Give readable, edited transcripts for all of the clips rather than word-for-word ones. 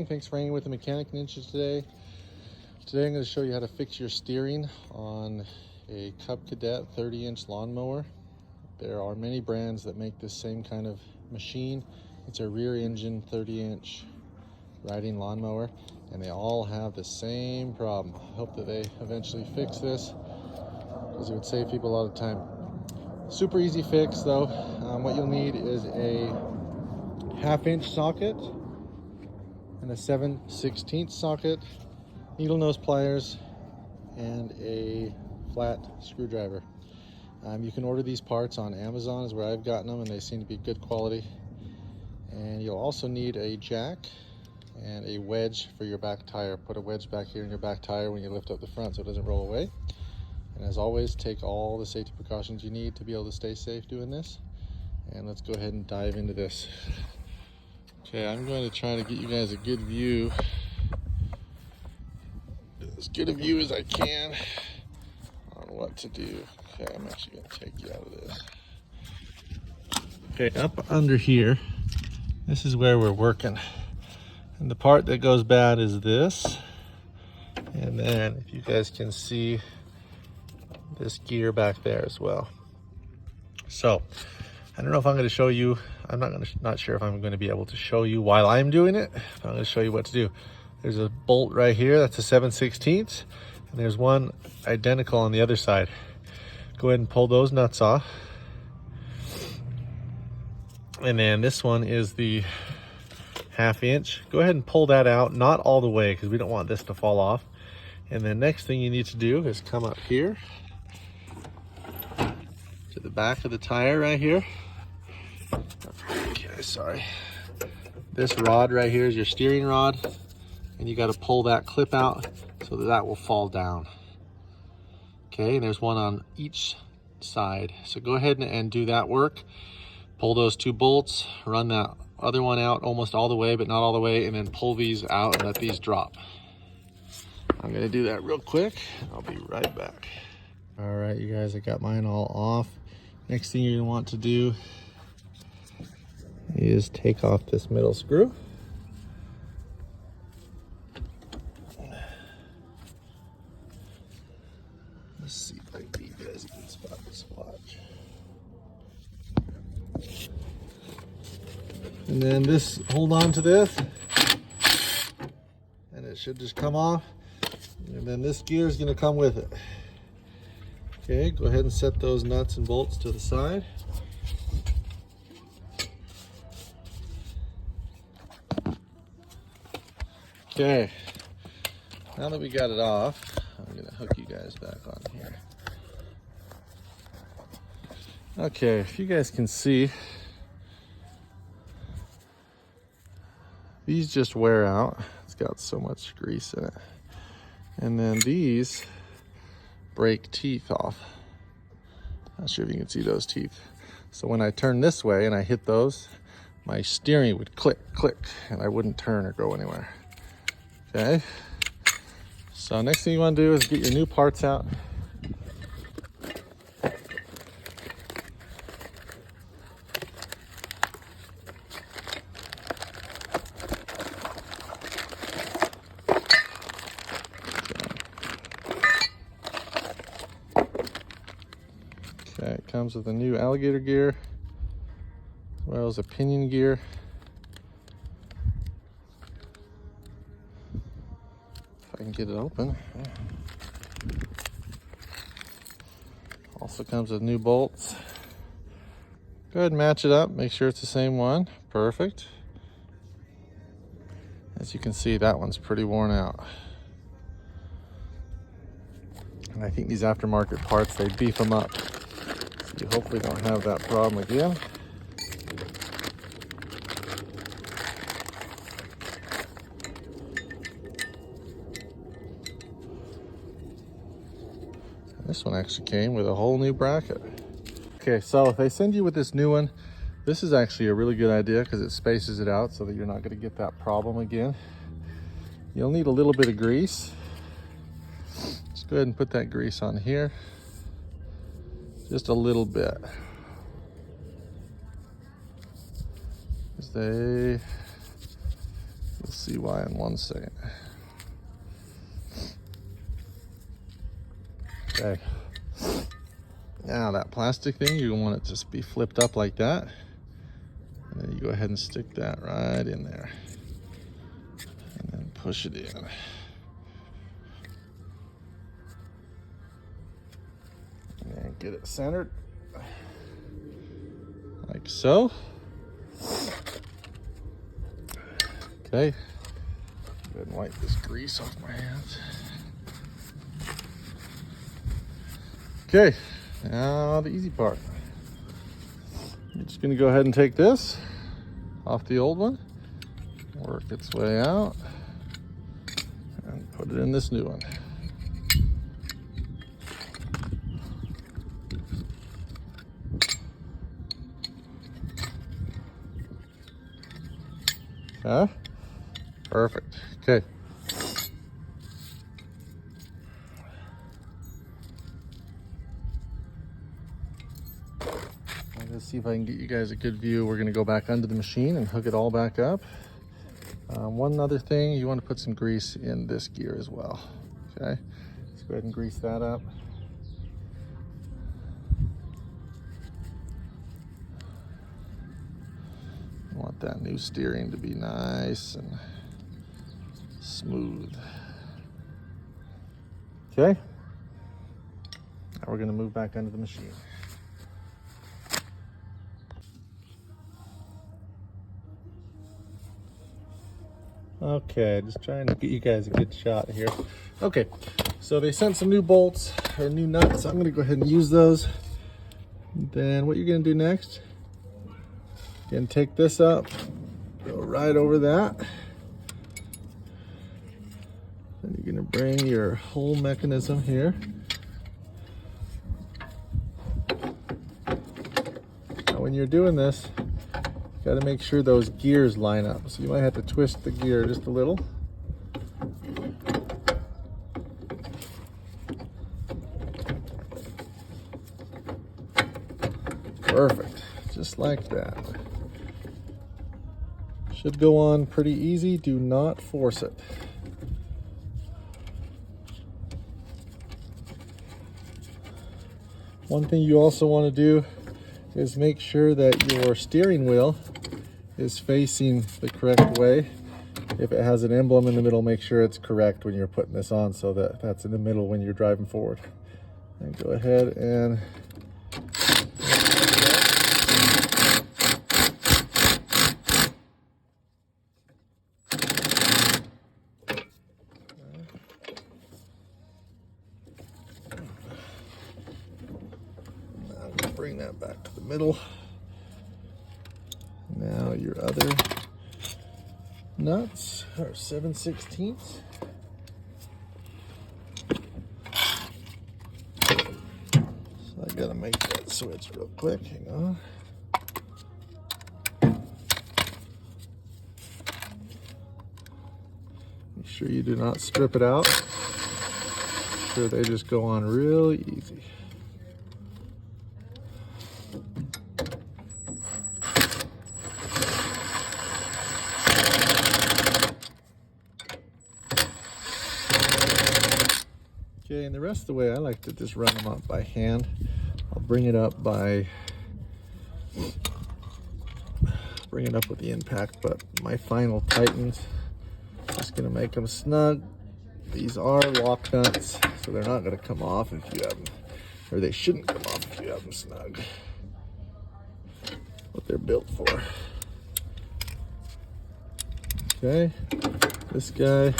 Thanks for hanging with the Mechanic Ninjas today. Today I'm going to show you how to fix your steering on a Cadet 30-inch lawnmower. There are many brands that make this same kind of machine. It's a rear engine 30-inch riding lawnmower, and they all have the same problem. I hope that they eventually fix this because it would save people a lot of time. Super easy fix though. What you'll need is a 1/2-inch socket and a 7/16 socket, needle nose pliers, and a flat screwdriver. You can order these parts on Amazon is where I've gotten them, and they seem to be good quality. And you'll also need a jack and a wedge for your back tire. Put a wedge back here in your back tire when you lift up the front so it doesn't roll away. And as always, take all the safety precautions you need to be able to stay safe doing this. And let's go ahead and dive into this. Okay, I'm going to try to get you guys a good view, as good a view as I can on what to do. Okay, I'm actually going to take you out of this. Okay, up under here, this is where we're working. And the part that goes bad is this. And then if you guys can see this gear back there as well. So I don't know if I'm going to show you. I'm not sure if I'm going to be able to show you while I'm doing it. But I'm going to show you what to do. There's a bolt right here. That's a 7/16, and there's one identical on the other side. Go ahead and pull those nuts off. And then this one is the 1/2-inch. Go ahead and pull that out, not all the way because we don't want this to fall off. And then next thing you need to do is come up here to the back of the tire right here. Okay, sorry. This rod right here is your steering rod, and you got to pull that clip out so that that will fall down. Okay, and there's one on each side. So go ahead and do that work. Pull those two bolts, run that other one out almost all the way, but not all the way, and then pull these out and let these drop. I'm gonna do that real quick. I'll be right back. All right, you guys, I got mine all off. Next thing you're gonna want to do is take off this middle screw. Let's see if I can get you guys a good spot to watch. And then this, hold on to this, and it should just come off. And then this gear is going to come with it. Okay, go ahead and set those nuts and bolts to the side. Okay, now that we got it off, I'm going to hook you guys back on here. Okay, if you guys can see, these just wear out. It's got so much grease in it. And then these break teeth off. Not sure if you can see those teeth. So when I turn this way and I hit those, my steering would click, click, and I wouldn't turn or go anywhere. Okay. So next thing you want to do is get your new parts out. Okay, it comes with a new alligator gear, as well as a pinion gear. If I can get it open. Also comes with new bolts. Go ahead and match it up, make sure it's the same one. Perfect. As you can see, that one's pretty worn out. And I think these aftermarket parts, they beef them up. You hopefully don't have that problem again. And this one actually came with a whole new bracket. Okay, so if they send you with this new one, this is actually a really good idea because it spaces it out so that you're not going to get that problem again. You'll need a little bit of grease. Just go ahead and put that grease on here. Just a little bit. They You'll see why in 1 second. Okay. Now that plastic thing, you want it to just be flipped up like that. And then you go ahead and stick that right in there. And then push it in. And get it centered. Like so. Okay. Go ahead and wipe this grease off my hands. Okay, now the easy part. I'm just gonna go ahead and take this off the old one, work its way out, and put it in this new one. Okay, perfect. Okay. Let's see if I can get you guys a good view. We're going to go back under the machine and hook it all back up. One other thing, you want to put some grease in this gear as well. Okay, let's go ahead and grease that up. I want that new steering to be nice and smooth. Okay, now we're going to move back under the machine. Okay, just trying to get you guys a good shot here. Okay, so they sent some new bolts or new nuts. I'm gonna go ahead and use those. Then what you're gonna do next, you're gonna take this up, go right over that. Then you're gonna bring your whole mechanism here. Now when you're doing this, got to make sure those gears line up. So you might have to twist the gear just a little. Perfect, just like that. Should go on pretty easy, do not force it. One thing you also want to do is make sure that your steering wheel is facing the correct way. If it has an emblem in the middle, make sure it's correct when you're putting this on so that that's in the middle when you're driving forward. And go ahead and bring that back to the middle. Now your other nuts are 7/16. So I gotta make that switch real quick. Hang on. Make sure you do not strip it out. Make sure they just go on real easy. Okay, and the rest of the way, I like to just run them up by hand. I'll bring it up with the impact, but my final tightens, just gonna make them snug. These are lock nuts, so they're not gonna come off if you have them, or they shouldn't come off if you have them snug. What they're built for. Okay, this guy.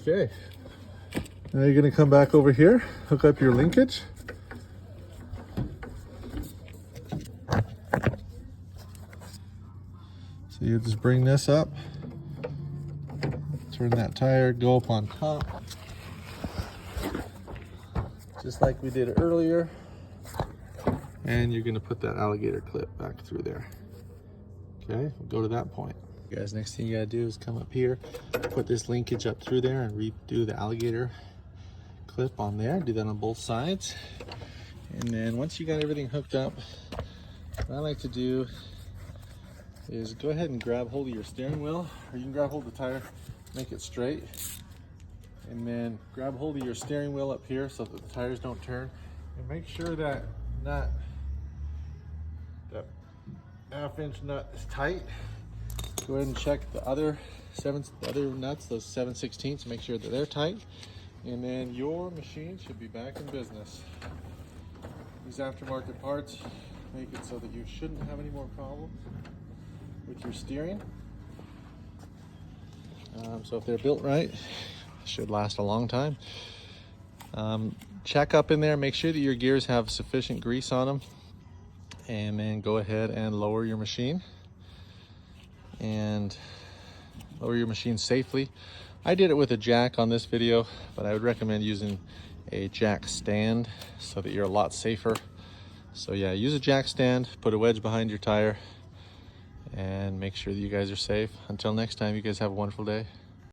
Okay, now you're going to come back over here, hook up your linkage. So you just bring this up, turn that tire, go up on top, just like we did earlier, and you're going to put that alligator clip back through there. Okay, we'll go to that point. You guys, next thing you gotta do is come up here, put this linkage up through there and redo the alligator clip on there. Do that on both sides. And then once you got everything hooked up, what I like to do is go ahead and grab hold of your steering wheel, or you can grab hold of the tire, make it straight, and then grab hold of your steering wheel up here so that the tires don't turn, and make sure that that half-inch nut is tight. Go ahead and check the other nuts, those 7/16, make sure that they're tight, and then your machine should be back in business. These aftermarket parts make it so that you shouldn't have any more problems with your steering. So if they're built right, should last a long time. Check up in there, make sure that your gears have sufficient grease on them, and then go ahead and lower your machine safely. I did it with a jack on this video, but I would recommend using a jack stand so that you're a lot safer. So yeah, use a jack stand, put a wedge behind your tire, and make sure that you guys are safe. Until next time, you guys have a wonderful day.